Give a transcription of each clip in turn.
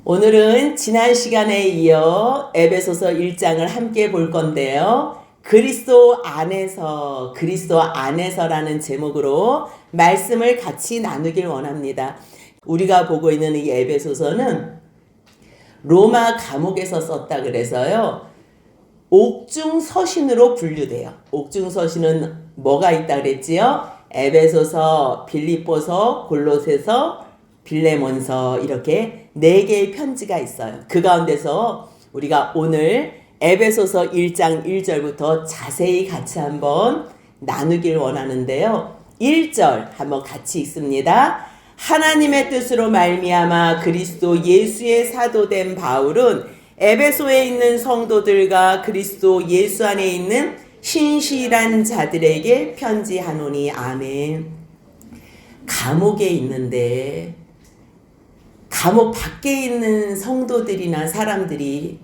오늘은 지난 시간에 이어 에베소서 1장을 함께 볼 건데요. 그리스도 안에서라는 제목으로 말씀을 같이 나누길 원합니다. 우리가 보고 있는 이 에베소서는 로마 감옥에서 썼다 그래서요. 옥중서신으로 분류돼요. 옥중서신은 뭐가 있다 그랬지요? 에베소서, 빌립보서, 골로새서, 빌레몬서 이렇게 4개의 편지가 있어요. 그 가운데서 우리가 오늘 에베소서 1장 1절부터 자세히 같이 한번 나누길 원하는데요. 1절 한번 같이 읽습니다. 하나님의 뜻으로 말미암아 그리스도 예수의 사도된 바울은 에베소에 있는 성도들과 그리스도 예수 안에 있는 신실한 자들에게 편지하노니. 아멘. 감옥에 있는데 감옥 밖에 있는 성도들이나 사람들이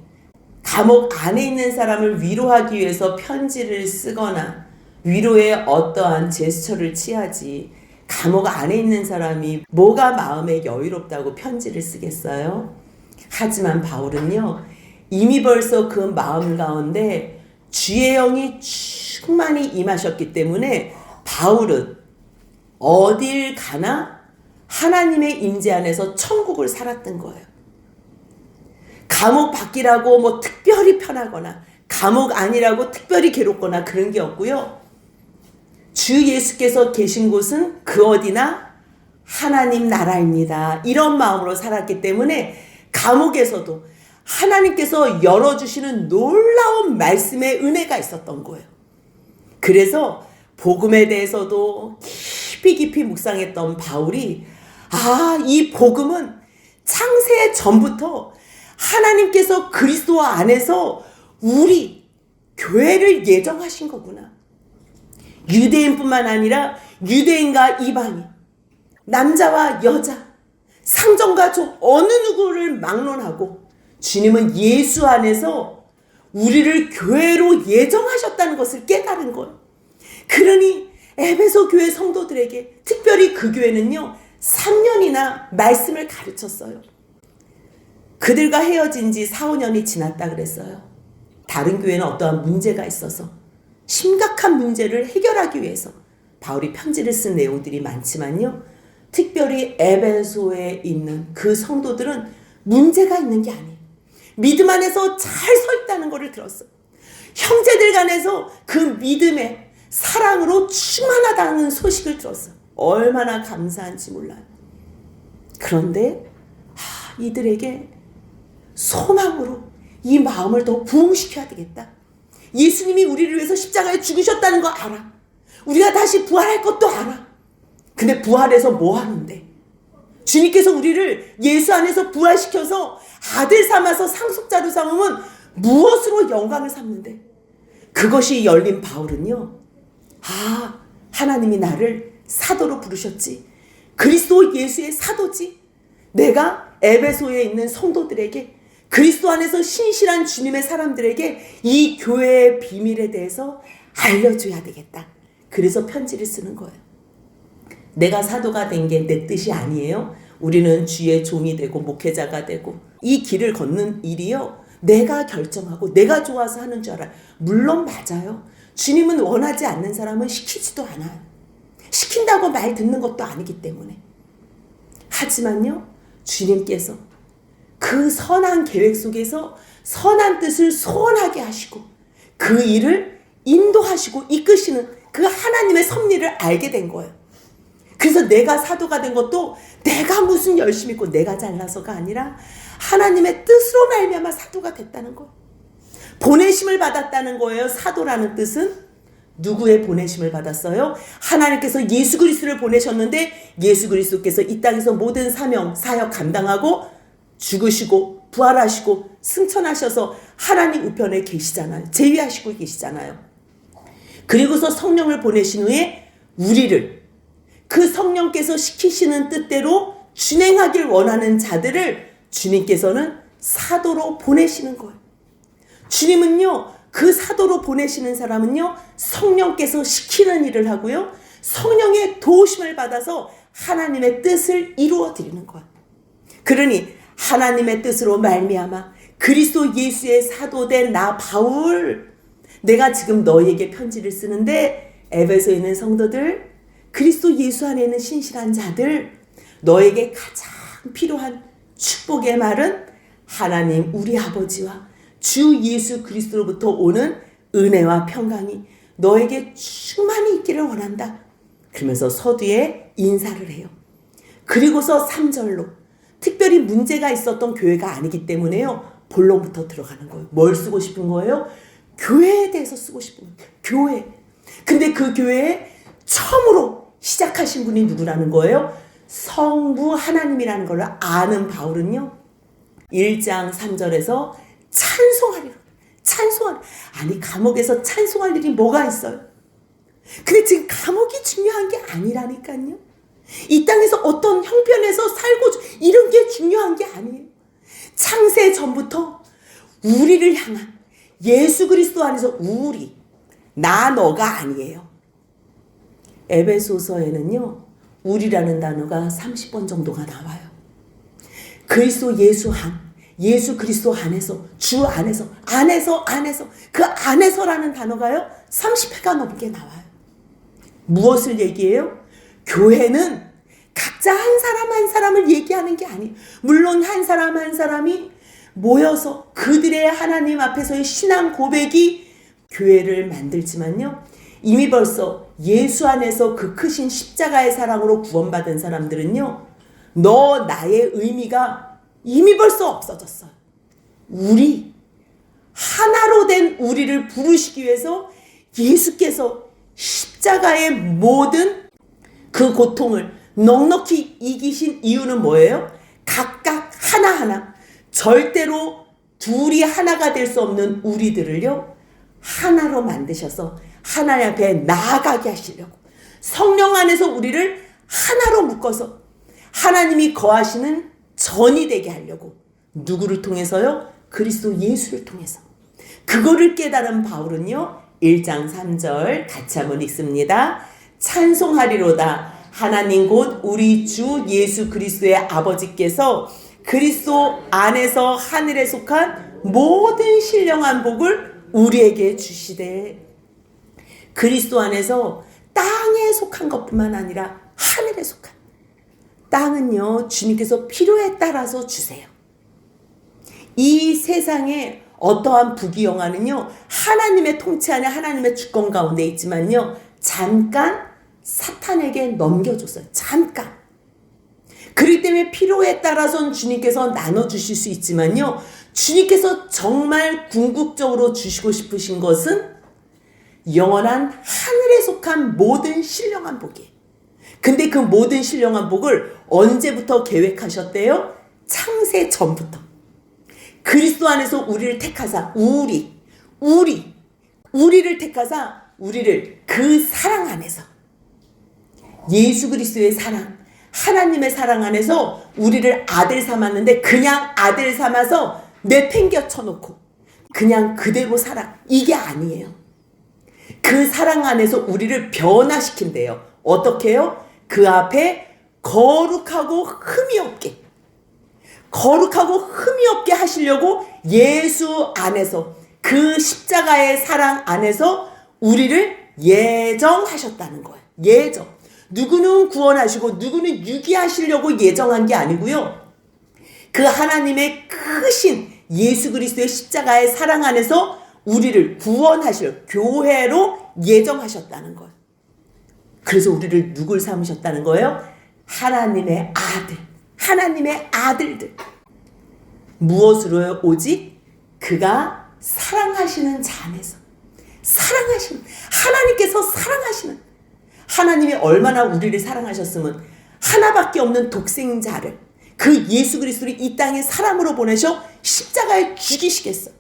감옥 안에 있는 사람을 위로하기 위해서 편지를 쓰거나 위로의 어떠한 제스처를 취하지, 감옥 안에 있는 사람이 뭐가 마음에 여유롭다고 편지를 쓰겠어요? 하지만 바울은요, 이미 벌써 그 마음 가운데 주의 영이 충만히 임하셨기 때문에 바울은 어딜 가나 하나님의 임재 안에서 천국을 살았던 거예요. 감옥 밖이라고 뭐 특별히 편하거나 감옥 안이라고 특별히 괴롭거나 그런 게 없고요. 주 예수께서 계신 곳은 그 어디나 하나님 나라입니다. 이런 마음으로 살았기 때문에 감옥에서도 하나님께서 열어주시는 놀라운 말씀의 은혜가 있었던 거예요. 그래서 복음에 대해서도 깊이 묵상했던 바울이 이 복음은 창세 전부터 하나님께서 그리스도 안에서 우리 교회를 예정하신 거구나. 유대인뿐만 아니라 유대인과 이방인, 남자와 여자, 상정과 종 어느 누구를 막론하고 주님은 예수 안에서 우리를 교회로 예정하셨다는 것을 깨달은 거예요. 그러니 에베소 교회 성도들에게, 특별히 그 교회는요 3년이나 말씀을 가르쳤어요. 그들과 헤어진 지 4, 5년이 지났다 그랬어요. 다른 교회는 어떠한 문제가 있어서 심각한 문제를 해결하기 위해서 바울이 편지를 쓴 내용들이 많지만요, 특별히 에베소에 있는 그 성도들은 문제가 있는 게 아니에요. 믿음 안에서 잘 서 있다는 것을 들었어요. 형제들 간에서 그 믿음의 사랑으로 충만하다는 소식을 들었어요. 얼마나 감사한지 몰라요. 그런데 이들에게 소망으로 이 마음을 더 부흥시켜야 되겠다. 예수님이 우리를 위해서 십자가에 죽으셨다는 거 알아. 우리가 다시 부활할 것도 알아. 근데 부활해서 뭐 하는데? 주님께서 우리를 예수 안에서 부활시켜서 아들 삼아서 상속자로 삼으면 무엇으로 영광을 삼는데? 그것이 열린 바울은요, 하나님이 나를 사도로 부르셨지. 그리스도 예수의 사도지. 내가 에베소에 있는 성도들에게, 그리스도 안에서 신실한 주님의 사람들에게 이 교회의 비밀에 대해서 알려줘야 되겠다. 그래서 편지를 쓰는 거예요. 내가 사도가 된 게 내 뜻이 아니에요. 우리는 주의 종이 되고 목회자가 되고 이 길을 걷는 일이요, 내가 결정하고 내가 좋아서 하는 줄 알아요. 물론 맞아요. 주님은 원하지 않는 사람은 시키지도 않아요. 시킨다고 말 듣는 것도 아니기 때문에. 하지만요, 주님께서 그 선한 계획 속에서 선한 뜻을 소원하게 하시고 그 일을 인도하시고 이끄시는 그 하나님의 섭리를 알게 된 거예요. 그래서 내가 사도가 된 것도 내가 무슨 열심히 있고 내가 잘나서가 아니라 하나님의 뜻으로 말미암아 사도가 됐다는 거예요. 보내심을 받았다는 거예요. 사도라는 뜻은 누구의 보내심을 받았어요? 하나님께서 예수 그리스도를 보내셨는데 예수 그리스도께서 이 땅에서 모든 사명, 사역 감당하고 죽으시고 부활하시고 승천하셔서 하나님 우편에 계시잖아요. 재위하시고 계시잖아요. 그리고서 성령을 보내신 후에 우리를 그 성령께서 시키시는 뜻대로 준행하길 원하는 자들을 주님께서는 사도로 보내시는 거예요. 주님은요, 그 사도로 보내시는 사람은요, 성령께서 시키는 일을 하고요, 성령의 도우심을 받아서 하나님의 뜻을 이루어 드리는 거예요. 그러니 하나님의 뜻으로 말미암아 그리스도 예수의 사도된 나 바울, 내가 지금 너에게 편지를 쓰는데 에베소에 있는 성도들, 그리스도 예수 안에 있는 신실한 자들, 너에게 가장 필요한 축복의 말은 하나님 우리 아버지와 주 예수 그리스도로부터 오는 은혜와 평강이 너에게 충만히 있기를 원한다. 그러면서 서두에 인사를 해요. 그리고서 3절로 특별히 문제가 있었던 교회가 아니기 때문에요. 본론부터 들어가는 거예요. 뭘 쓰고 싶은 거예요? 교회에 대해서 쓰고 싶은 거예요. 교회. 근데 그 교회에 처음으로 시작하신 분이 누구라는 거예요? 성부 하나님이라는 걸 아는 바울은요. 1장 3절에서 찬송하리라. 찬송하리. 아니 감옥에서 찬송할 일이 뭐가 있어요? 근데 지금 감옥이 중요한 게 아니라니까요. 이 땅에서 어떤 형편에서 살고 이런 게 중요한 게 아니에요. 창세 전부터 우리를 향한 예수 그리스도 안에서 우리, 나 너가 아니에요. 에베소서에는요. 우리라는 단어가 30번 정도가 나와요. 그리스도 예수 그리스도 안에서, 주 안에서, 그 안에서라는 단어가요. 30회가 넘게 나와요. 무엇을 얘기해요? 교회는 각자 한 사람 한 사람을 얘기하는 게 아니에요. 물론 한 사람 한 사람이 모여서 그들의 하나님 앞에서의 신앙 고백이 교회를 만들지만요. 이미 벌써 예수 안에서 그 크신 십자가의 사랑으로 구원받은 사람들은요. 너 나의 의미가 이미 벌써 없어졌어요. 우리 하나로 된 우리를 부르시기 위해서 예수께서 십자가의 모든 그 고통을 넉넉히 이기신 이유는 뭐예요? 각각 하나하나 절대로 둘이 하나가 될 수 없는 우리들을요 하나로 만드셔서 하나님 앞에 나아가게 하시려고 성령 안에서 우리를 하나로 묶어서 하나님이 거하시는 전이 되게 하려고 누구를 통해서요? 그리스도 예수를 통해서. 그거를 깨달은 바울은요 1장 3절 같이 한번 읽습니다. 찬송하리로다 하나님 곧 우리 주 예수 그리스도의 아버지께서 그리스도 안에서 하늘에 속한 모든 신령한 복을 우리에게 주시되. 그리스도 안에서 땅에 속한 것뿐만 아니라 하늘에 속한, 땅은요 주님께서 필요에 따라서 주세요. 이 세상에 어떠한 부귀영화는요 하나님의 통치 안에 하나님의 주권 가운데 있지만요 잠깐 사탄에게 넘겨줬어요. 잠깐. 그렇기 때문에 필요에 따라서는 주님께서 나눠주실 수 있지만요 주님께서 정말 궁극적으로 주시고 싶으신 것은 영원한 하늘에 속한 모든 신령한 복이에요. 근데 그 모든 신령한 복을 언제부터 계획하셨대요? 창세 전부터. 그리스도 안에서 우리를 택하사 우리를 택하사 우리를 그 사랑 안에서 예수 그리스도의 사랑, 하나님의 사랑 안에서 우리를 아들 삼았는데 그냥 아들 삼아서 내팽겨 쳐놓고 그냥 그대로 살아. 이게 아니에요. 그 사랑 안에서 우리를 변화시킨대요. 어떻게 해요? 그 앞에 거룩하고 흠이 없게 하시려고 예수 안에서 그 십자가의 사랑 안에서 우리를 예정하셨다는 거예요. 예정. 누구는 구원하시고 누구는 유기하시려고 예정한 게 아니고요. 그 하나님의 크신 예수 그리스도의 십자가의 사랑 안에서 우리를 구원하시려 교회로 예정하셨다는 거예요. 그래서 우리를 누굴 삼으셨다는 거예요? 하나님의 아들, 하나님의 아들들. 무엇으로요? 오직 그가 사랑하시는 자 안에서 사랑하시는 하나님께서 사랑하시는 하나님이 얼마나 우리를 사랑하셨으면 하나밖에 없는 독생자를 그 예수 그리스도를 이 땅에 사람으로 보내셔 십자가에 죽이시겠어.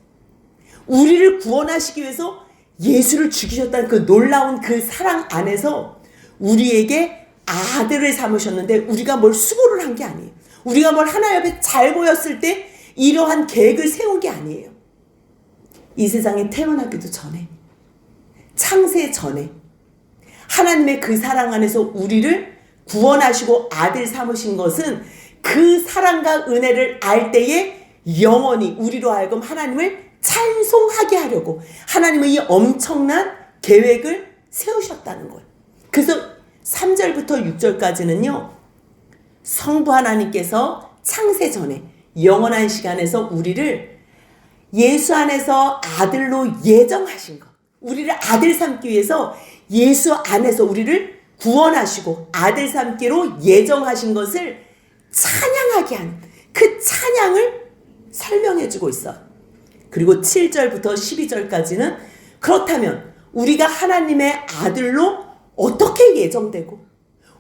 우리를 구원하시기 위해서 예수를 죽이셨다는 그 놀라운 그 사랑 안에서 우리에게 아들을 삼으셨는데 우리가 뭘 수고를 한 게 아니에요. 우리가 뭘 하나님 앞에 잘 보였을 때 이러한 계획을 세운 게 아니에요. 이 세상에 태어나기도 전에 창세 전에 하나님의 그 사랑 안에서 우리를 구원하시고 아들 삼으신 것은 그 사랑과 은혜를 알 때에 영원히 우리로 하여금 하나님을 찬송하게 하려고 하나님의 이 엄청난 계획을 세우셨다는 거예요. 그래서 3절부터 6절까지는요. 성부 하나님께서 창세 전에 영원한 시간에서 우리를 예수 안에서 아들로 예정하신 것, 우리를 아들 삼기 위해서 예수 안에서 우리를 구원하시고 아들 삼기로 예정하신 것을 찬양하게 하는 그 찬양을 설명해주고 있어요. 그리고 7절부터 12절까지는 그렇다면 우리가 하나님의 아들로 어떻게 예정되고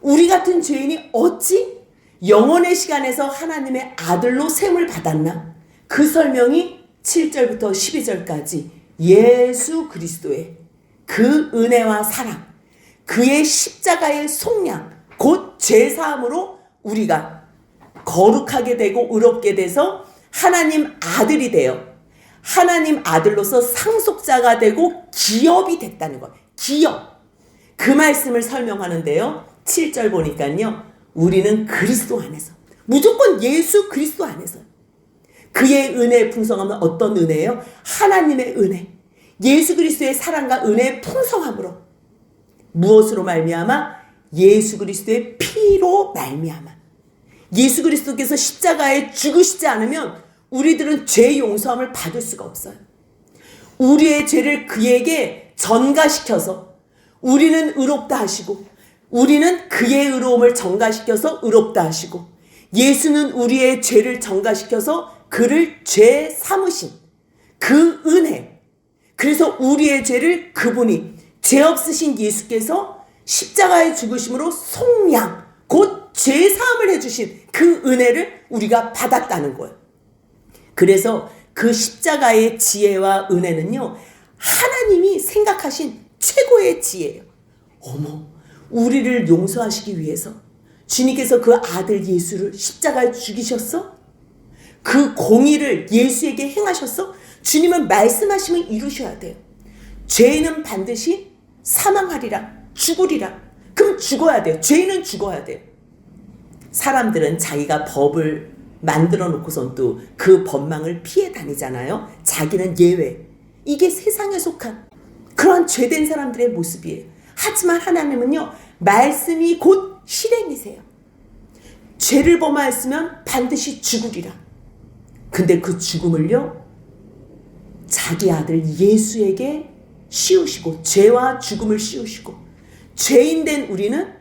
우리 같은 죄인이 어찌 영원의 시간에서 하나님의 아들로 셈을 받았나? 그 설명이 7절부터 12절까지 예수 그리스도의 그 은혜와 사랑, 그의 십자가의 속량, 곧 죄사함으로 우리가 거룩하게 되고 의롭게 돼서 하나님 아들이 되어 하나님 아들로서 상속자가 되고 기업이 됐다는 것. 기업. 그 말씀을 설명하는데요. 7절 보니까요. 우리는 그리스도 안에서, 무조건 예수 그리스도 안에서 그의 은혜의 풍성함은 어떤 은혜예요? 하나님의 은혜. 예수 그리스도의 사랑과 은혜의 풍성함으로 무엇으로 말미암아? 예수 그리스도의 피로 말미암아. 예수 그리스도께서 십자가에 죽으시지 않으면 우리들은 죄 용서함을 받을 수가 없어요. 우리의 죄를 그에게 전가시켜서 우리는 의롭다 하시고 우리는 그의 의로움을 전가시켜서 의롭다 하시고 예수는 우리의 죄를 전가시켜서 그를 죄 삼으신 그 은혜. 그래서 우리의 죄를 그분이 죄 없으신 예수께서 십자가에 죽으심으로 속량, 곧 죄사함을 해주신 그 은혜를 우리가 받았다는 거예요. 그래서 그 십자가의 지혜와 은혜는요, 하나님이 생각하신 최고의 지혜예요. 어머, 우리를 용서하시기 위해서 주님께서 그 아들 예수를 십자가에 죽이셨어? 그 공의를 예수에게 행하셨어? 주님은 말씀하시면 이루셔야 돼요. 죄인은 반드시 사망하리라, 죽으리라. 그럼 죽어야 돼요. 죄인은 죽어야 돼요. 사람들은 자기가 법을 만들어 놓고선 또 그 법망을 피해 다니잖아요. 자기는 예외. 이게 세상에 속한 그런 죄된 사람들의 모습이에요. 하지만 하나님은요, 말씀이 곧 실행이세요. 죄를 범하였으면 반드시 죽으리라. 근데 그 죽음을요, 자기 아들 예수에게 씌우시고 죄와 죽음을 씌우시고 죄인된 우리는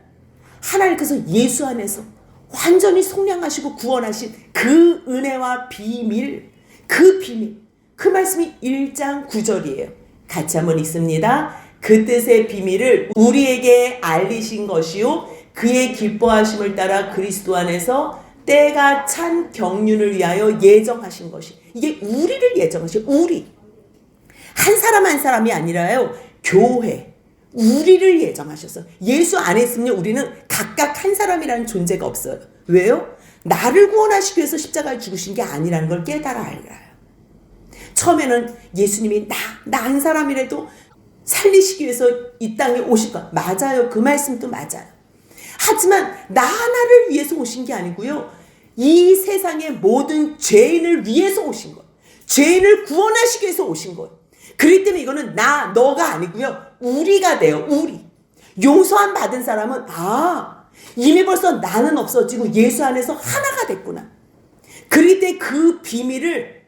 하나님께서 예수 안에서 완전히 속량하시고 구원하신 그 은혜와 비밀, 그 비밀, 그 말씀이 1장 9절이에요. 같이 한번 읽습니다. 그 뜻의 비밀을 우리에게 알리신 것이요 그의 기뻐하심을 따라 그리스도 안에서 때가 찬 경륜을 위하여 예정하신 것이. 이게 우리를 예정하신, 우리 한 사람 한 사람이 아니라요, 교회, 우리를 예정하셔서 예수 안에 있으면 우리는 각각 한 사람이라는 존재가 없어요. 왜요? 나를 구원하시기 위해서 십자가에 죽으신 게 아니라는 걸 깨달아 알아요. 처음에는 예수님이 나 한 사람이라도 살리시기 위해서 이 땅에 오실 것, 맞아요. 그 말씀도 맞아요. 하지만 나 하나를 위해서 오신 게 아니고요, 이 세상의 모든 죄인을 위해서 오신 거예요. 죄인을 구원하시기 위해서 오신 거예요. 그렇기 때문에 이거는 너가 아니고요, 우리가 돼요. 우리. 용서함 받은 사람은 이미 벌써 나는 없어지고 예수 안에서 하나가 됐구나. 그럴 때 그 비밀을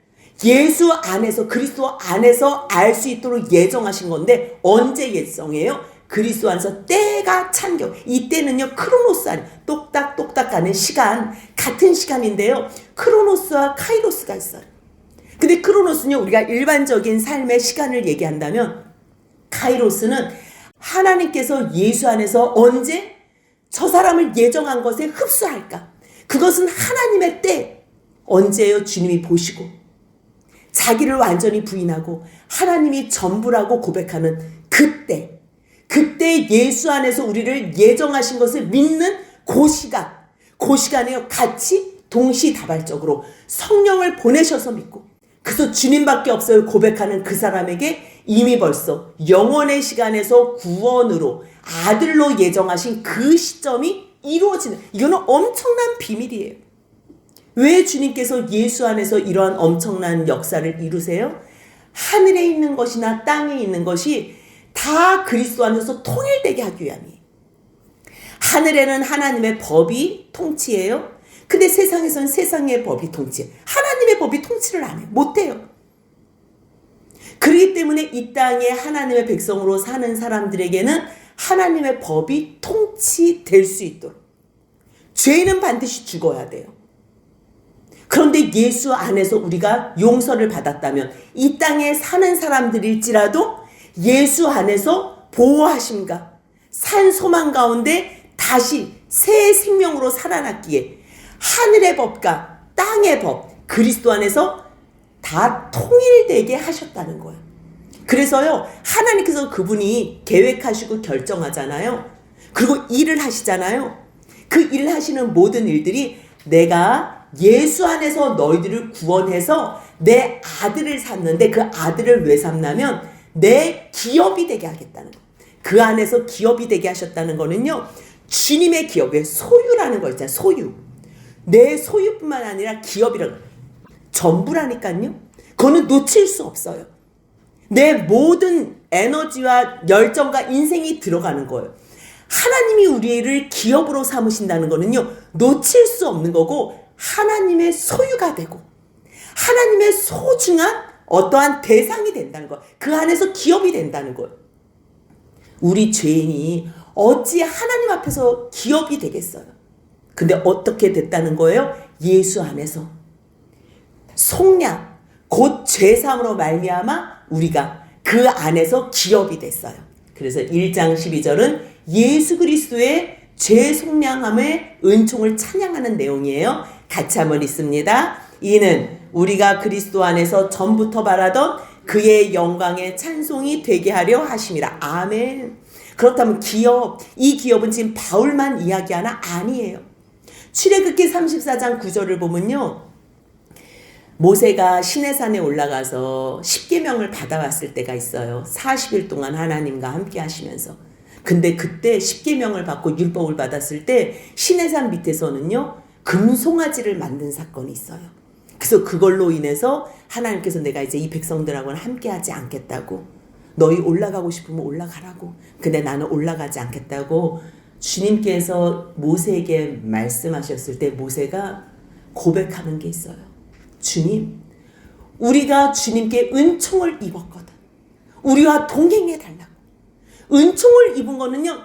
예수 안에서, 그리스도 안에서 알 수 있도록 예정하신 건데, 언제 예정해요? 그리스도 안에서 때가 찬 경우. 이때는요, 크로노스 안에 똑딱똑딱 가는 시간, 같은 시간인데요, 크로노스와 카이로스가 있어요. 근데 크로노스는요, 우리가 일반적인 삶의 시간을 얘기한다면, 카이로스는 하나님께서 예수 안에서 언제 저 사람을 예정한 것에 흡수할까? 그것은 하나님의 때. 언제요? 주님이 보시고 자기를 완전히 부인하고 하나님이 전부라고 고백하는 그때 예수 안에서 우리를 예정하신 것을 믿는 그 시간에요, 같이 동시다발적으로 성령을 보내셔서 믿고, 그래서 주님밖에 없어요 고백하는 그 사람에게 이미 벌써 영원의 시간에서 구원으로 아들로 예정하신 그 시점이 이루어지는, 이거는 엄청난 비밀이에요. 왜 주님께서 예수 안에서 이러한 엄청난 역사를 이루세요? 하늘에 있는 것이나 땅에 있는 것이 다 그리스도 안에서 통일되게 하기 위함이에요. 하늘에는 하나님의 법이 통치해요. 근데 세상에서는 세상의 법이 통치해요. 하나님의 법이 통치를 안 해요. 못해요. 그렇기 때문에 이 땅에 하나님의 백성으로 사는 사람들에게는 하나님의 법이 통치될 수 있도록 죄인은 반드시 죽어야 돼요. 그런데 예수 안에서 우리가 용서를 받았다면 이 땅에 사는 사람들일지라도 예수 안에서 보호하심과 산 소망 가운데 다시 새 생명으로 살아났기에 하늘의 법과 땅의 법, 그리스도 안에서 다 통일되게 하셨다는 거예요. 그래서요, 하나님께서 그분이 계획하시고 결정하잖아요. 그리고 일을 하시잖아요. 그 일을 하시는 모든 일들이 내가 예수 안에서 너희들을 구원해서 내 아들을 삼는데 그 아들을 왜 삼냐면 내 기업이 되게 하겠다는 거예요. 그 안에서 기업이 되게 하셨다는 거는요, 주님의 기업의 소유라는 거 있잖아요. 소유. 내 소유뿐만 아니라 기업이라는 거예요. 전부라니까요. 그거는 놓칠 수 없어요. 내 모든 에너지와 열정과 인생이 들어가는 거예요. 하나님이 우리를 기업으로 삼으신다는 거는요, 놓칠 수 없는 거고 하나님의 소유가 되고 하나님의 소중한 어떠한 대상이 된다는 거예요. 그 안에서 기업이 된다는 거예요. 우리 죄인이 어찌 하나님 앞에서 기업이 되겠어요? 근데 어떻게 됐다는 거예요? 예수 안에서 속량, 곧 죄사함으로 말미암아 우리가 그 안에서 기업이 됐어요. 그래서 1장 12절은 예수 그리스도의 죄 속량함의 은총을 찬양하는 내용이에요. 같이 한번 읽습니다. 이는 우리가 그리스도 안에서 전부터 바라던 그의 영광의 찬송이 되게 하려 하심이라. 아멘. 그렇다면 기업, 이 기업은 지금 바울만 이야기하나? 아니에요. 출애굽기 34장 9절을 보면요, 모세가 시내산에 올라가서 십계명을 받아왔을 때가 있어요. 40일 동안 하나님과 함께 하시면서. 근데 그때 십계명을 받고 율법을 받았을 때 시내산 밑에서는요, 금송아지를 만든 사건이 있어요. 그래서 그걸로 인해서 하나님께서 내가 이제 이 백성들하고는 함께 하지 않겠다고, 너희 올라가고 싶으면 올라가라고, 근데 나는 올라가지 않겠다고 주님께서 모세에게 말씀하셨을 때 모세가 고백하는 게 있어요. 주님, 우리가 주님께 은총을 입었거든. 우리와 동행해 달라고. 은총을 입은 거는요,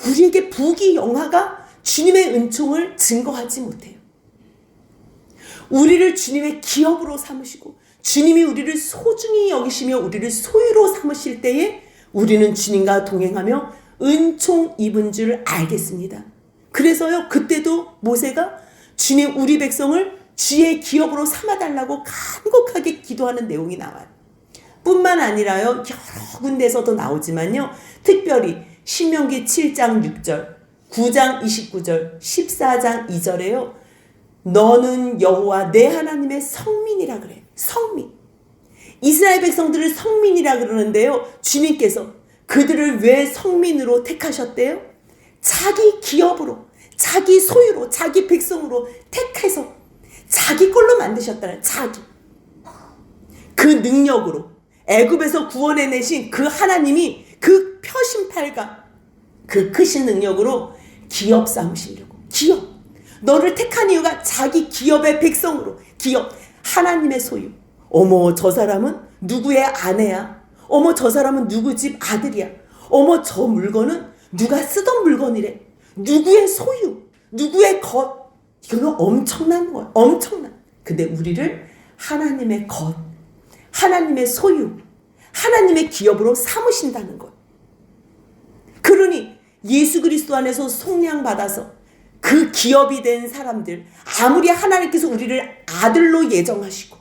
우리에게 부귀 영화가 주님의 은총을 증거하지 못해요. 우리를 주님의 기업으로 삼으시고 주님이 우리를 소중히 여기시며 우리를 소유로 삼으실 때에 우리는 주님과 동행하며 은총 입은 줄 알겠습니다. 그래서요, 그때도 모세가 주님 우리 백성을 주의 기업으로 삼아달라고 간곡하게 기도하는 내용이 나와요. 뿐만 아니라요, 여러 군데에서도 나오지만요, 특별히 신명기 7장 6절, 9장 29절, 14장 2절에요. 너는 여호와 내 하나님의 성민이라 그래요. 성민. 이스라엘 백성들을 성민이라 그러는데요, 주님께서 그들을 왜 성민으로 택하셨대요? 자기 기업으로, 자기 소유로, 자기 백성으로 택해서 자기 걸로 만드셨다는, 자기. 그 능력으로 애굽에서 구원해내신 그 하나님이 그 표심팔과 그 크신 능력으로 기업 삼으시려고. 기업. 너를 택한 이유가 자기 기업의 백성으로. 기업. 하나님의 소유. 어머, 저 사람은 누구의 아내야. 어머, 저 사람은 누구 집 아들이야. 어머, 저 물건은 누가 쓰던 물건이래. 누구의 소유. 누구의 것. 이거는 엄청난 거야. 엄청난. 근데 우리를 하나님의 것, 하나님의 소유, 하나님의 기업으로 삼으신다는 거예요. 그러니 예수 그리스도 안에서 속량받아서 그 기업이 된 사람들, 아무리 하나님께서 우리를 아들로 예정하시고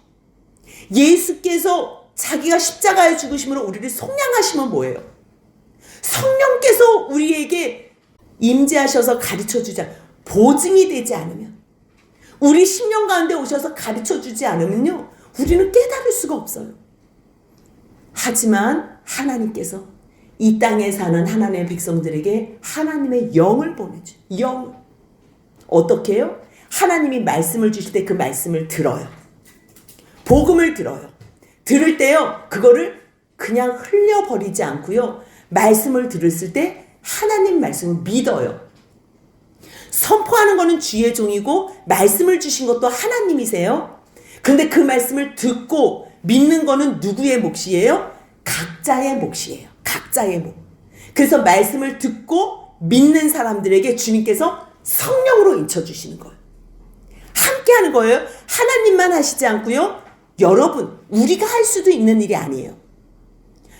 예수께서 자기가 십자가에 죽으심으로 우리를 속량하시면 뭐예요? 성령께서 우리에게 임재하셔서 가르쳐주지 않으면, 보증이 되지 않으면, 우리 심령 가운데 오셔서 가르쳐주지 않으면요, 우리는 깨달을 수가 없어요. 하지만 하나님께서 이 땅에 사는 하나님의 백성들에게 하나님의 영을 보내줘. 영. 어떻게 해요? 하나님이 말씀을 주실 때 그 말씀을 들어요. 복음을 들어요. 들을 때요, 그거를 그냥 흘려버리지 않고요, 말씀을 들었을 때 하나님 말씀을 믿어요. 선포하는 거는 주의 종이고 말씀을 주신 것도 하나님이세요. 그런데 그 말씀을 듣고 믿는 거는 누구의 몫이에요? 각자의 몫이에요. 각자의 몫. 그래서 말씀을 듣고 믿는 사람들에게 주님께서 성령으로 인쳐주시는 거예요. 함께 하는 거예요. 하나님만 하시지 않고요, 여러분, 우리가 할 수도 있는 일이 아니에요.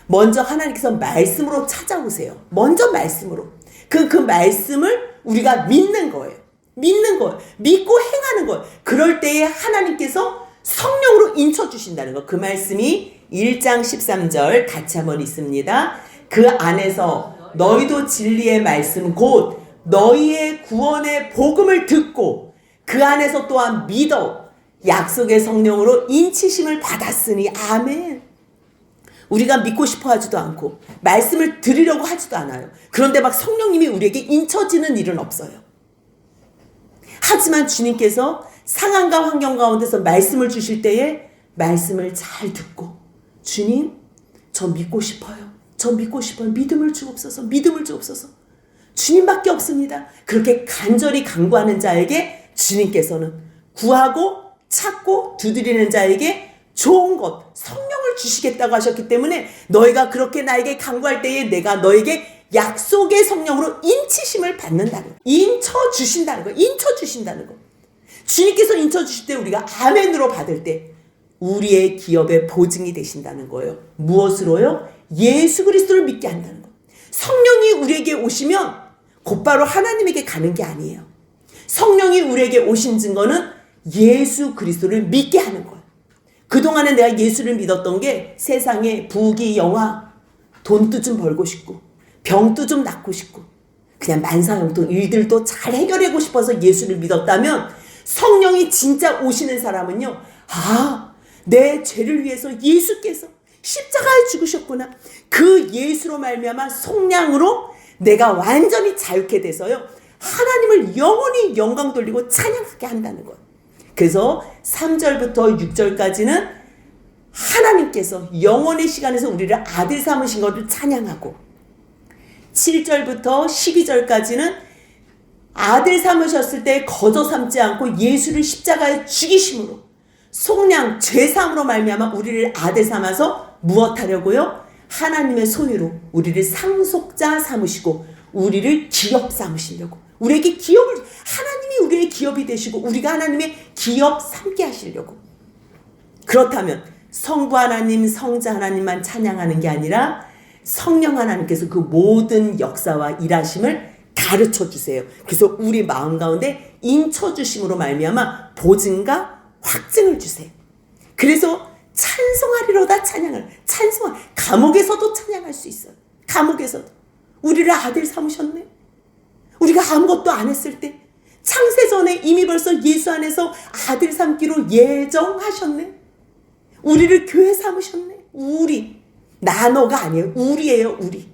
먼저 하나님께서 말씀으로 찾아오세요. 먼저 말씀으로. 그 말씀을 우리가 믿는 거예요. 믿는 거예요. 믿고 행하는 거예요. 그럴 때에 하나님께서 성령으로 인쳐주신다는 거. 그 말씀이 1장 13절 같이 한번 읽습니다. 그 안에서 너희도 진리의 말씀 곧 너희의 구원의 복음을 듣고 그 안에서 또한 믿어 약속의 성령으로 인치심을 받았으니. 아멘. 우리가 믿고 싶어 하지도 않고 말씀을 들으려고 하지도 않아요. 그런데 막 성령님이 우리에게 인쳐지는 일은 없어요. 하지만 주님께서 상황과 환경 가운데서 말씀을 주실 때에 말씀을 잘 듣고, 주님, 저 믿고 싶어요. 저 믿고 싶어요. 믿음을 주옵소서. 믿음을 주옵소서. 주님밖에 없습니다. 그렇게 간절히 간구하는 자에게 주님께서는 구하고 찾고 두드리는 자에게 좋은 것, 성령을 주시겠다고 하셨기 때문에 너희가 그렇게 나에게 간구할 때에 내가 너에게 약속의 성령으로 인치심을 받는다는 거. 인쳐주신다는 거. 인쳐주신다는 거. 주님께서 인쳐주실 때 우리가 아멘으로 받을 때 우리의 기업의 보증이 되신다는 거예요. 무엇으로요? 예수 그리스도를 믿게 한다는 거. 성령이 우리에게 오시면 곧바로 하나님에게 가는 게 아니에요. 성령이 우리에게 오신 증거는 예수 그리스도를 믿게 하는 거예요. 그동안에 내가 예수를 믿었던 게 세상에 부귀 영화, 돈도 좀 벌고 싶고 병도 좀 낫고 싶고 그냥 만사형통 일들도 잘 해결하고 싶어서 예수를 믿었다면, 성령이 진짜 오시는 사람은요, 아, 내 죄를 위해서 예수께서 십자가에 죽으셨구나. 그 예수로 말미암아 속량으로 내가 완전히 자유케 돼서요, 하나님을 영원히 영광 돌리고 찬양하게 한다는 거예요. 그래서 3절부터 6절까지는 하나님께서 영원의 시간에서 우리를 아들 삼으신 것을 찬양하고, 7절부터 12절까지는 아들 삼으셨을 때 거저 삼지 않고 예수를 십자가에 죽이심으로 속량 죄사함으로 말미암아 우리를 아들 삼아서 무엇하려고요? 하나님의 소유로 우리를 상속자 삼으시고 우리를 기업 삼으시려고, 우리에게 기업을, 하나님이 우리의 기업이 되시고 우리가 하나님의 기업 삼게 하시려고. 그렇다면 성부 하나님, 성자 하나님만 찬양하는 게 아니라 성령 하나님께서 그 모든 역사와 일하심을 가르쳐 주세요. 그래서 우리 마음 가운데 인쳐 주심으로 말미암아 보증과 확증을 주세요. 그래서 찬송하리로다. 감옥에서도 찬양할 수 있어요. 감옥에서도 우리를 아들 삼으셨네. 우리가 아무것도 안 했을 때 창세전에 이미 벌써 예수 안에서 아들 삼기로 예정하셨네. 우리를 교회 삼으셨네. 우리, 나 너가 아니에요. 우리예요. 우리.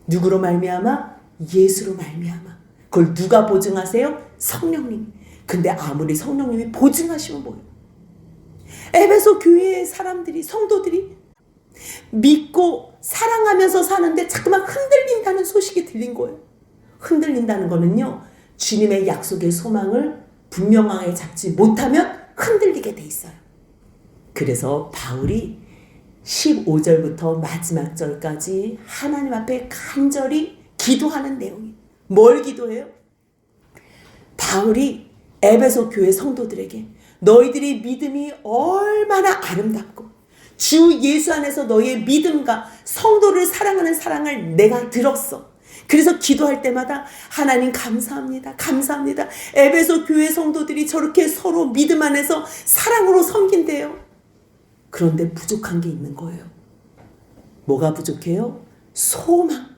누구로 말미암아? 예수로 말미암아. 그걸 누가 보증하세요? 성령님. 근데 아무리 성령님이 보증하시면 뭐예요? 에베소 교회의 사람들이, 성도들이 믿고 사랑하면서 사는데 자꾸만 흔들린다는 소식이 들린 거예요. 흔들린다는 거는요, 주님의 약속의 소망을 분명하게 잡지 못하면 흔들리게 돼 있어요. 그래서 바울이 15절부터 마지막 절까지 하나님 앞에 간절히 기도하는 내용이, 뭘 기도해요? 바울이 에베소 교회 성도들에게 너희들이 믿음이 얼마나 아름답고 주 예수 안에서 너희의 믿음과 성도를 사랑하는 사랑을 내가 들었어. 그래서 기도할 때마다 하나님 감사합니다. 감사합니다. 에베소 교회 성도들이 저렇게 서로 믿음 안에서 사랑으로 섬긴대요. 그런데 부족한 게 있는 거예요. 뭐가 부족해요? 소망.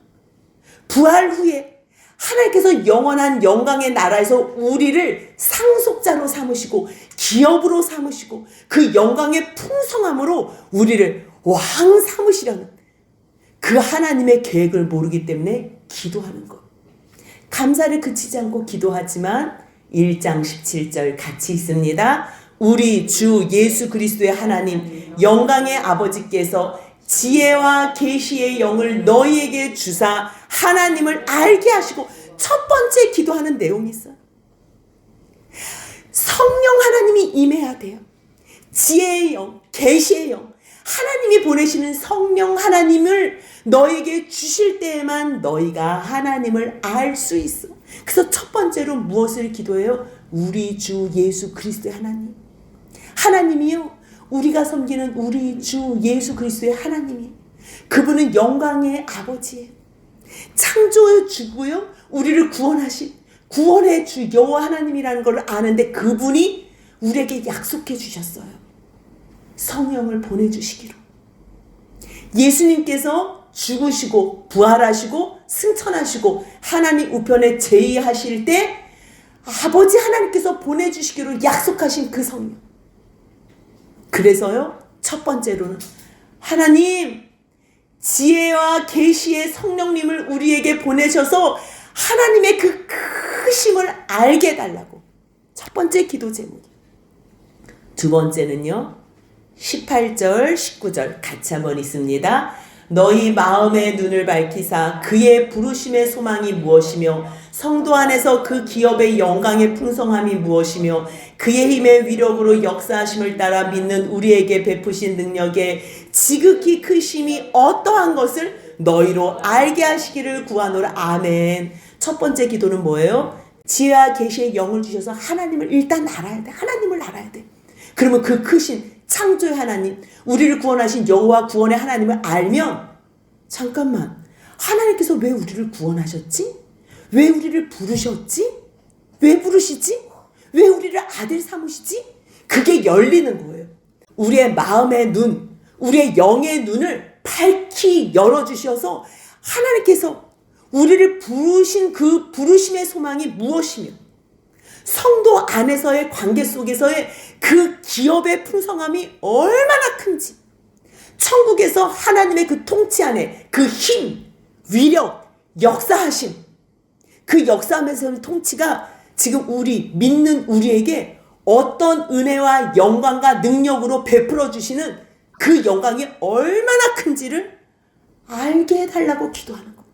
부활 후에 하나님께서 영원한 영광의 나라에서 우리를 상속자로 삼으시고 기업으로 삼으시고 그 영광의 풍성함으로 우리를 왕 삼으시려는 그 하나님의 계획을 모르기 때문에 기도하는 것. 감사를 그치지 않고 기도하지만 1장 17절 같이 있습니다. 우리 주 예수 그리스도의 하나님 영광의 아버지께서 지혜와 계시의 영을 너희에게 주사 하나님을 알게 하시고, 첫 번째 기도하는 내용이 있어요. 성령 하나님이 임해야 돼요. 지혜의 영, 계시의 영, 하나님이 보내시는 성령 하나님을 너에게 주실 때에만 너희가 하나님을 알 수 있어. 그래서 첫 번째로 무엇을 기도해요? 우리 주 예수 그리스도의 하나님. 하나님이요, 우리가 섬기는 우리 주 예수 그리스도의 하나님이, 그분은 영광의 아버지예요. 창조해 주고요, 우리를 구원하신 구원의 주 여호와 하나님이라는 걸 아는데, 그분이 우리에게 약속해 주셨어요. 성령을 보내주시기로. 예수님께서 죽으시고 부활하시고 승천하시고 하나님 우편에 재의하실 때 아버지 하나님께서 보내주시기로 약속하신 그 성령. 그래서요, 첫 번째로는 하나님 지혜와 계시의 성령님을 우리에게 보내셔서 하나님의 그 크심을 알게 해달라고. 첫 번째 기도 제목이. 두 번째는요, 18절 19절 같이 한번 있습니다. 너희 마음의 눈을 밝히사 그의 부르심의 소망이 무엇이며 성도 안에서 그 기업의 영광의 풍성함이 무엇이며 그의 힘의 위력으로 역사하심을 따라 믿는 우리에게 베푸신 능력의 지극히 크심이 어떠한 것을 너희로 알게 하시기를 구하노라. 아멘. 첫 번째 기도는 뭐예요? 지혜와 계시의 영을 주셔서 하나님을 일단 알아야 돼. 하나님을 알아야 돼. 그러면 그 크신 창조의 하나님, 우리를 구원하신 여호와 구원의 하나님을 알면, 잠깐만, 하나님께서 왜 우리를 구원하셨지? 왜 우리를 부르셨지? 왜 부르시지? 왜 우리를 아들 삼으시지? 그게 열리는 거예요. 우리의 마음의 눈, 우리의 영의 눈을 밝히 열어주셔서 하나님께서 우리를 부르신 그 부르심의 소망이 무엇이며 성도 안에서의 관계 속에서의 그 기업의 풍성함이 얼마나 큰지, 천국에서 하나님의 그 통치 안에 그 힘, 위력, 역사하심, 그 역사하면서의 통치가 지금 우리 믿는 우리에게 어떤 은혜와 영광과 능력으로 베풀어 주시는 그 영광이 얼마나 큰지를 알게 해달라고 기도하는 거예요.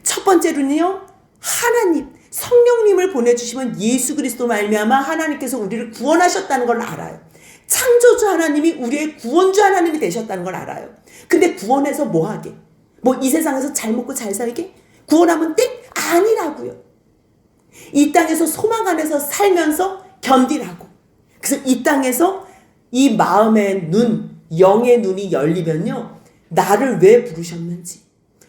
첫 번째로는요, 하나님 성령님을 보내주시면 예수 그리스도 말미암아 하나님께서 우리를 구원하셨다는 걸 알아요. 창조주 하나님이 우리의 구원주 하나님이 되셨다는 걸 알아요. 근데 구원해서 뭐하게? 뭐 이 세상에서 잘 먹고 잘 살게? 구원하면 땡? 아니라고요. 이 땅에서 소망 안에서 살면서 견디라고. 그래서 이 땅에서 이 마음의 눈, 영의 눈이 열리면요, 나를 왜 부르셨는지,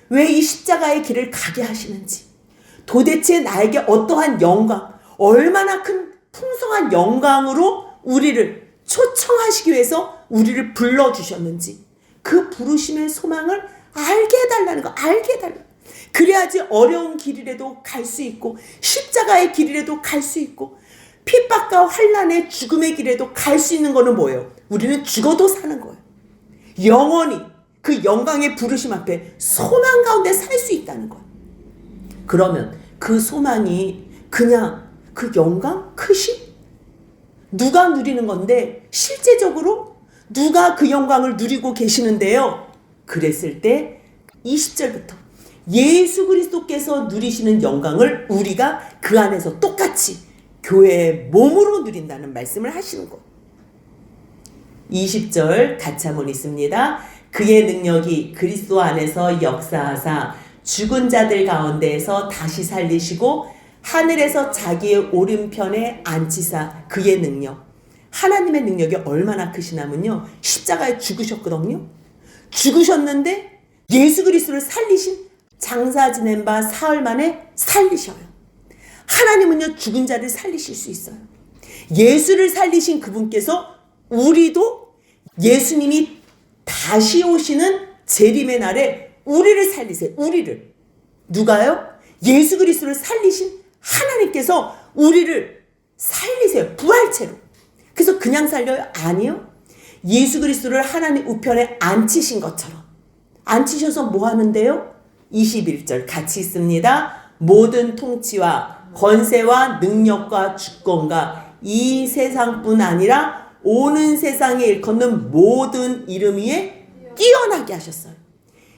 왜 이 십자가의 길을 가게 하시는지, 도대체 나에게 어떠한 영광, 얼마나 큰 풍성한 영광으로 우리를 초청하시기 위해서 우리를 불러주셨는지, 그 부르심의 소망을 알게 해달라는 거, 알게 해달라는 거. 그래야지 어려운 길이라도 갈 수 있고, 십자가의 길이라도 갈 수 있고, 핍박과 환난의 죽음의 길에도 갈 수 있는 거는 뭐예요? 우리는 죽어도 사는 거예요. 영원히 그 영광의 부르심 앞에 소망 가운데 살 수 있다는 거예요. 그러면 그 소망이 그냥 그 영광? 크심? 누가 누리는 건데 실제적으로 누가 그 영광을 누리고 계시는데요? 그랬을 때 20절부터 예수 그리스도께서 누리시는 영광을 우리가 그 안에서 똑같이 교회의 몸으로 누린다는 말씀을 하시는 거. 20절 같이 한번 있습니다. 그의 능력이 그리스도 안에서 역사하사 죽은 자들 가운데에서 다시 살리시고 하늘에서 자기의 오른편에 앉히사. 그의 능력, 하나님의 능력이 얼마나 크시냐면요, 십자가에 죽으셨거든요. 죽으셨는데 예수 그리스도를 살리신, 장사 지낸 바 사흘 만에 살리셔요. 하나님은요, 죽은 자를 살리실 수 있어요. 예수를 살리신 그분께서 우리도 예수님이 다시 오시는 재림의 날에 우리를 살리세요. 우리를. 누가요? 예수 그리스도를 살리신 하나님께서 우리를 살리세요. 부활체로. 그래서 그냥 살려요? 아니요. 예수 그리스도를 하나님 우편에 앉히신 것처럼 앉히셔서 뭐 하는데요? 21절 같이 있습니다. 모든 통치와 권세와 능력과 주권과 이 세상뿐 아니라 오는 세상에 일컫는 모든 이름 위에 뛰어나게 하셨어요.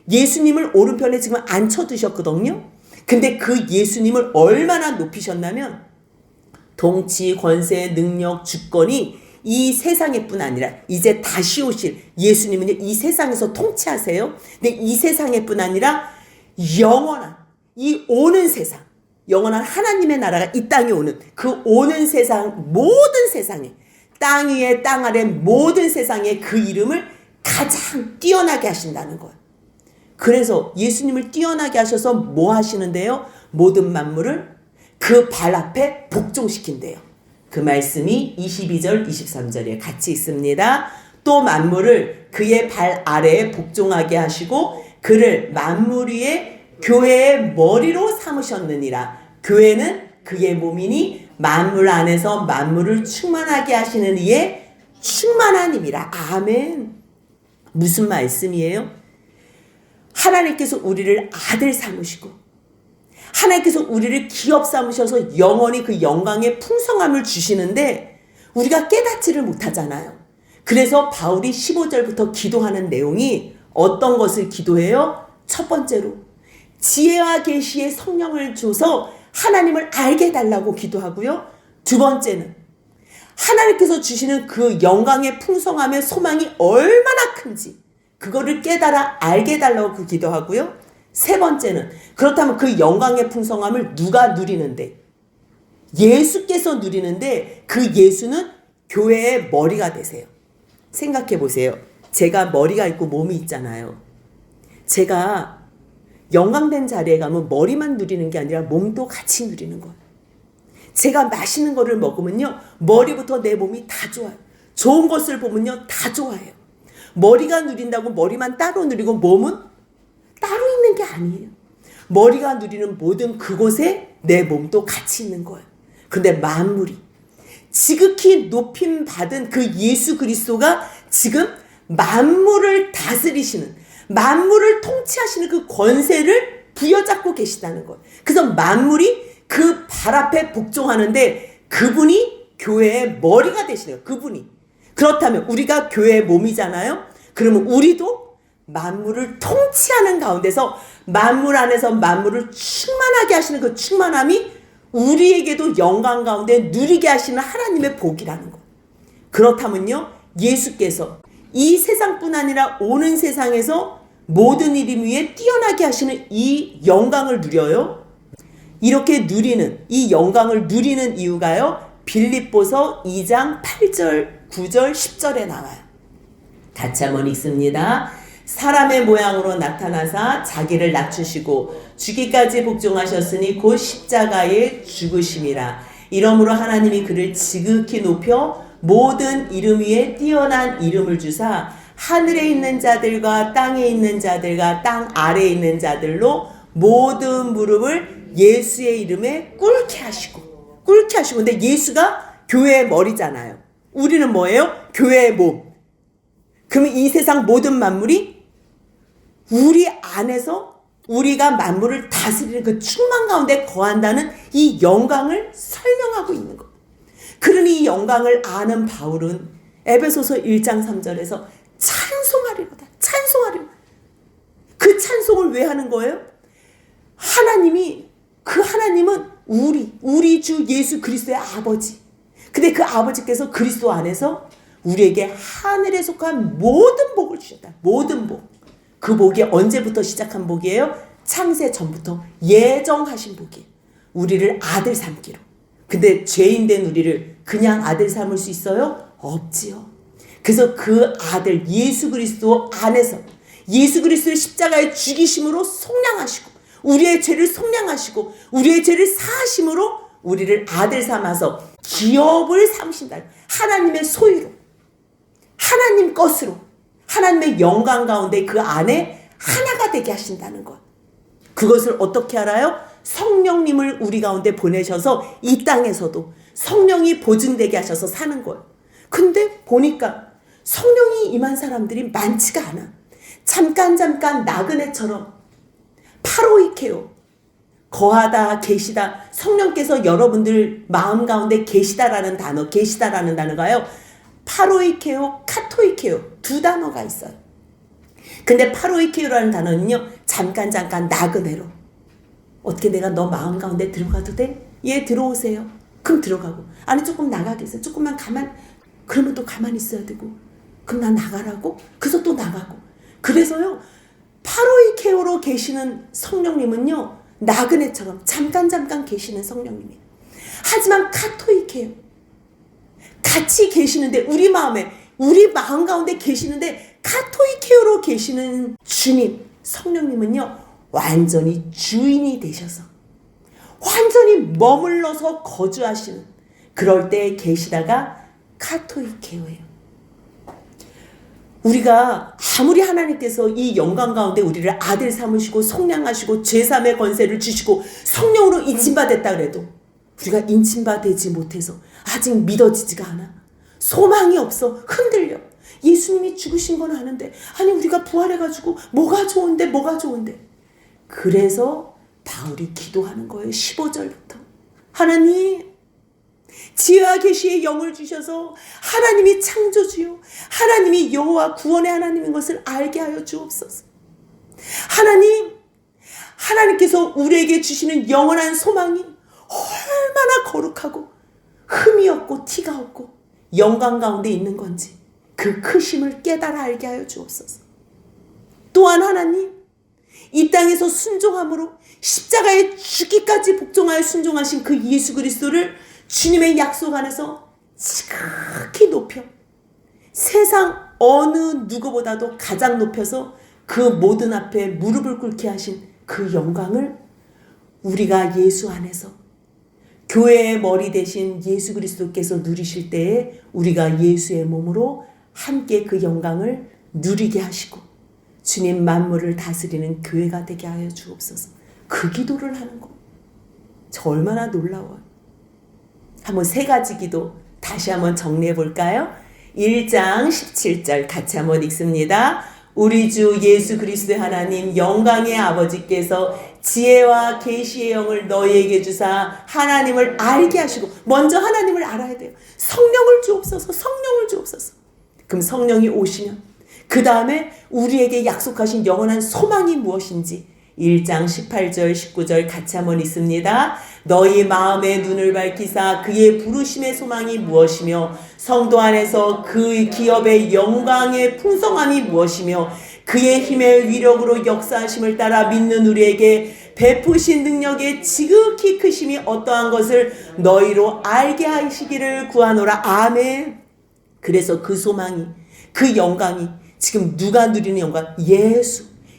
예수님을 오른편에 지금 앉혀두셨거든요. 근데 그 예수님을 얼마나 높이셨냐면 통치, 권세, 능력, 주권이 이 세상에뿐 아니라 이제 다시 오실 예수님은요, 이 세상에서 통치하세요. 근데 이 세상에뿐 아니라 영원한 이 오는 세상, 영원한 하나님의 나라가 이 땅에 오는 그 오는 세상, 모든 세상에, 땅 위에 땅 아래 모든 세상에 그 이름을 가장 뛰어나게 하신다는 거예요. 그래서 예수님을 뛰어나게 하셔서 뭐 하시는데요? 모든 만물을 그 발 앞에 복종시킨대요. 그 말씀이 22절 23절에 같이 있습니다. 또 만물을 그의 발 아래에 복종하게 하시고 그를 만물 위에 교회의 머리로 삼으셨느니라. 교회는 그의 몸이니 만물 안에서 만물을 충만하게 하시는 이의 충만한 힘이라. 아멘. 무슨 말씀이에요? 하나님께서 우리를 아들 삼으시고 하나님께서 우리를 기업 삼으셔서 영원히 그 영광의 풍성함을 주시는데 우리가 깨닫지를 못하잖아요. 그래서 바울이 15절부터 기도하는 내용이 어떤 것을 기도해요? 첫 번째로 지혜와 계시의 성령을 줘서 하나님을 알게 해달라고 기도하고요. 두 번째는 하나님께서 주시는 그 영광의 풍성함의 소망이 얼마나 큰지 그거를 깨달아 알게 해달라고 기도하고요. 세 번째는 그렇다면 그 영광의 풍성함을 누가 누리는데? 예수께서 누리는데 그 예수는 교회의 머리가 되세요. 생각해 보세요. 제가 머리가 있고 몸이 있잖아요. 제가 영광된 자리에 가면 머리만 누리는 게 아니라 몸도 같이 누리는 거예요. 제가 맛있는 거를 먹으면요, 머리부터 내 몸이 다 좋아요. 좋은 것을 보면요, 다 좋아해요. 머리가 누린다고 머리만 따로 누리고 몸은 따로 있는 게 아니에요. 머리가 누리는 모든 그곳에 내 몸도 같이 있는 거예요. 근데 만물이 지극히 높임 받은 그 예수 그리스도가 지금 만물을 다스리시는, 만물을 통치하시는 그 권세를 부여잡고 계시다는 거예요. 그래서 만물이 그 발 앞에 복종하는데 그분이 교회의 머리가 되시네요. 그분이. 그렇다면 우리가 교회의 몸이잖아요. 그러면 우리도 만물을 통치하는 가운데서 만물 안에서 만물을 충만하게 하시는 그 충만함이 우리에게도 영광 가운데 누리게 하시는 하나님의 복이라는 거. 그렇다면요, 예수께서 이 세상뿐 아니라 오는 세상에서 모든 이름 위에 뛰어나게 하시는 이 영광을 누려요. 이렇게 누리는, 이 영광을 누리는 이유가요, 빌립보서 2장 8절, 9절, 10절에 나와요. 같이 한번 읽습니다. 사람의 모양으로 나타나사 자기를 낮추시고 죽기까지 복종하셨으니 곧 십자가에 죽으심이라. 이러므로 하나님이 그를 지극히 높여 모든 이름 위에 뛰어난 이름을 주사 하늘에 있는 자들과 땅에 있는 자들과 땅 아래에 있는 자들로 모든 무릎을 예수의 이름에 꿇게 하시고 근데 예수가 교회의 머리잖아요. 우리는 뭐예요? 교회의 몸. 그러면 이 세상 모든 만물이 우리 안에서 우리가 만물을 다스리는 그 충만 가운데 거한다는 이 영광을 설명하고 있는 것. 그러니 이 영광을 아는 바울은 에베소서 1장 3절에서 찬송하리로다. 찬송하리로다. 그 찬송을 왜 하는 거예요? 하나님은 우리 주 예수 그리스도의 아버지. 근데 그 아버지께서 그리스도 안에서 우리에게 하늘에 속한 모든 복을 주셨다. 모든 복. 그 복이 언제부터 시작한 복이에요? 창세 전부터 예정하신 복이에요. 우리를 아들 삼기로. 근데 죄인된 우리를 그냥 아들 삼을 수 있어요? 없지요. 그래서 그 아들 예수 그리스도 안에서 예수 그리스도의 십자가의 죽이심으로 속량하시고 우리의 죄를 속량하시고 우리의 죄를 사하심으로 우리를 아들 삼아서 기업을 삼으신다. 하나님의 소유로, 하나님 것으로, 하나님의 영광 가운데 그 안에 하나가 되게 하신다는 것. 그것을 어떻게 알아요? 성령님을 우리 가운데 보내셔서 이 땅에서도 성령이 보증되게 하셔서 사는 거예요. 근데 보니까 성령이 임한 사람들이 많지가 않아. 잠깐 나그네처럼 파로이케요. 거하다, 계시다. 성령께서 여러분들 마음 가운데 계시다라는 단어가요. 파로이케오, 카토이케오 두 단어가 있어요. 근데 파로이케오라는 단어는요, 잠깐 나그네로. 어떻게 내가 너 마음 가운데 들어가도 돼? 예, 들어오세요. 그럼 들어가고. 아니, 조금 나가겠어요. 조금만 그러면 또 가만히 있어야 되고. 그럼 나 나가라고? 그래서 또 나가고. 그래서요, 파로이케오로 계시는 성령님은요, 나그네처럼 잠깐 계시는 성령님이에요. 하지만 카토이케오, 같이 계시는데, 우리 마음 가운데 계시는데 카토이케오로 계시는 주님, 성령님은요, 완전히 주인이 되셔서 완전히 머물러서 거주하시는, 그럴 때 계시다가 카토이케오예요. 우리가 아무리 하나님께서 이 영광 가운데 우리를 아들 삼으시고 속량하시고 죄사함의 권세를 주시고 성령으로 인침받았다 그래도 우리가 인침받지 못해서 아직 믿어지지가 않아. 소망이 없어. 흔들려. 예수님이 죽으신 건 아는데, 아니 우리가 부활해가지고 뭐가 좋은데. 그래서 바울이 기도하는 거예요. 15절부터. 하나님, 지혜와 계시의 영을 주셔서 하나님이 창조주요, 하나님이 여호와 구원의 하나님인 것을 알게 하여 주옵소서. 하나님께서 우리에게 주시는 영원한 소망이 얼마나 거룩하고 흠이 없고 티가 없고 영광 가운데 있는 건지 그 크심을 깨달아 알게 하여 주옵소서. 또한 하나님, 이 땅에서 순종함으로 십자가에 죽기까지 복종하여 순종하신 그 예수 그리스도를 주님의 약속 안에서 지극히 높여 세상 어느 누구보다도 가장 높여서 그 모든 앞에 무릎을 꿇게 하신 그 영광을 우리가 예수 안에서 교회의 머리 대신 예수 그리스도께서 누리실 때에 우리가 예수의 몸으로 함께 그 영광을 누리게 하시고 주님 만물을 다스리는 교회가 되게 하여 주옵소서. 그 기도를 하는 거, 저 얼마나 놀라워요. 한번 세 가지 기도 다시 한번 정리해 볼까요? 1장 17절 같이 한번 읽습니다. 우리 주 예수 그리스도의 하나님 영광의 아버지께서 지혜와 계시의 영을 너희에게 주사 하나님을 알게 하시고, 먼저 하나님을 알아야 돼요. 성령을 주옵소서. 그럼 성령이 오시면 그 다음에 우리에게 약속하신 영원한 소망이 무엇인지 1장 18절 19절 같이 한번 읽습니다. 너희 마음의 눈을 밝히사 그의 부르심의 소망이 무엇이며 성도 안에서 그 기업의 영광의 풍성함이 무엇이며 그의 힘의 위력으로 역사하심을 따라 믿는 우리에게 베푸신 능력의 지극히 크심이 어떠한 것을 너희로 알게 하시기를 구하노라. 아멘. 그래서 그 소망이, 그 영광이 지금 누가 누리는 영광?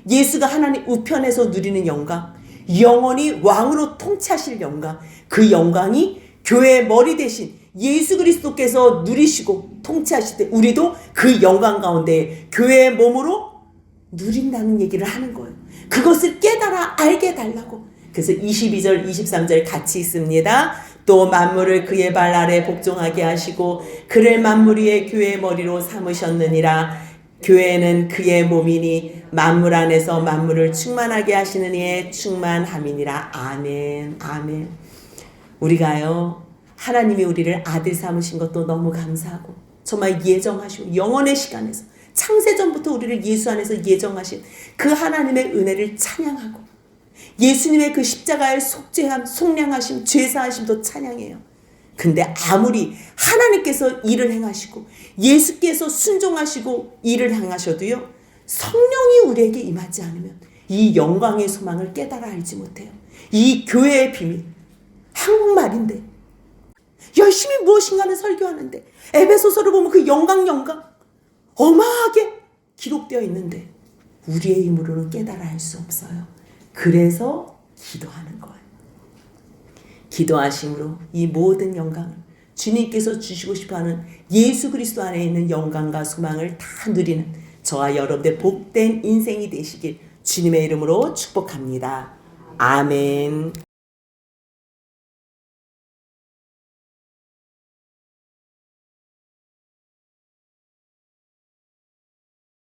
예수가 하나님 우편에서 누리는 영광, 영원히 왕으로 통치하실 영광, 그 영광이 교회의 머리 대신 예수 그리스도께서 누리시고 통치하실 때 우리도 그 영광 가운데 교회의 몸으로 누린다는 얘기를 하는 거예요. 그것을 깨달아 알게 달라고. 그래서 22절 23절 같이 있습니다. 또 만물을 그의 발 아래 복종하게 하시고 그를 만물 위에 교회의 머리로 삼으셨느니라. 교회는 그의 몸이니 만물 안에서 만물을 충만하게 하시는 이의 충만함이니라. 아멘. 아멘. 우리가요, 하나님이 우리를 아들 삼으신 것도 너무 감사하고 정말 예정하시고 영원의 시간에서 창세전부터 우리를 예수 안에서 예정하신 그 하나님의 은혜를 찬양하고 예수님의 그 십자가의 속죄함, 속량하심, 죄사하심도 찬양해요. 근데 아무리 하나님께서 일을 행하시고 예수께서 순종하시고 일을 행하셔도요, 성령이 우리에게 임하지 않으면 이 영광의 소망을 깨달아 알지 못해요. 이 교회의 비밀, 한국말인데 열심히 무엇인가는 설교하는데 에베소서를 보면 그 영광 어마하게 기록되어 있는데 우리의 힘으로는 깨달아 알 수 없어요. 그래서 기도하는 거예요. 기도하심으로 이 모든 영광을 주님께서 주시고 싶어하는 예수 그리스도 안에 있는 영광과 소망을 다 누리는 저와 여러분의 복된 인생이 되시길 주님의 이름으로 축복합니다. 아멘.